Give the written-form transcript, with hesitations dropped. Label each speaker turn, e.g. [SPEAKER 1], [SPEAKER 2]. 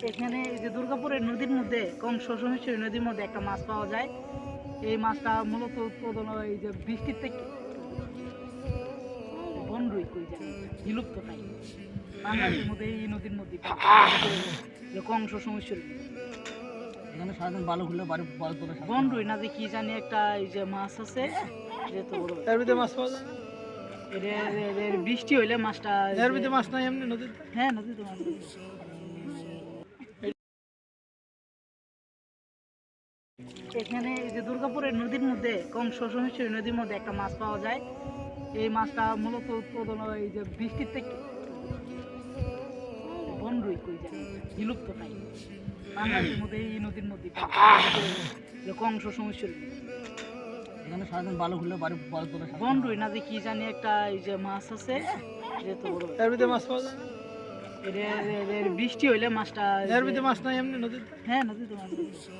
[SPEAKER 1] এখানে এই যে দুর্গাপুরের নদীর মধ্যে কংস-সোমেশ্বরী নদীর মধ্যে একটা মাছ পাওয়া যায়। এই মাছটা মূলত উৎপাদন হয় এই যে বৃষ্টির থেকে। বনরুই কই যায় বিলুপ্ত নাই বাংলাদেশের মধ্যে এই নদীর মধ্যে কংস-সোমেশ্বরী
[SPEAKER 2] এখানে সারাদিন বালু খুললে বাড়ি বড় তোলে
[SPEAKER 1] বনরুই না যে কি জানি একটা এই যে মাছ আছে যেহেতু বড়
[SPEAKER 2] এর ভিতরে মাছ পাওয়া যায়
[SPEAKER 1] এর বৃষ্টি হইলে মাছটা
[SPEAKER 2] এর ভিতরে মাছ নাই এমনি নদীতে
[SPEAKER 1] হ্যাঁ নদীতে মাছ আছে। এখানে এই যে দুর্গাপুরের নদীর মধ্যে কংস-সোমেশ্বরী নদীর মধ্যে একটা মাছ পাওয়া যায়। এই মাছটা মূলত উৎপাদন হয় এই যে বৃষ্টির থেকে। বনরুই কই যায় বিলুপ্ত নাই বাংলাদেশের মধ্যে এই নদীর মধ্যে কংস-সোমেশ্বরী
[SPEAKER 2] এখানে সারাদিন বালু খুললে বাড়ি বড় তোলে
[SPEAKER 1] বনরুই না যে কি জানি একটা এই যে মাছ আছে যেহেতু বড়
[SPEAKER 2] এর ভিতরে মাছ পাওয়া যায়
[SPEAKER 1] এর বৃষ্টি হইলে মাছটা
[SPEAKER 2] এর ভিতরে মাছ নাই এমনি নদীতে
[SPEAKER 1] হ্যাঁ নদীতে মাছ আছে।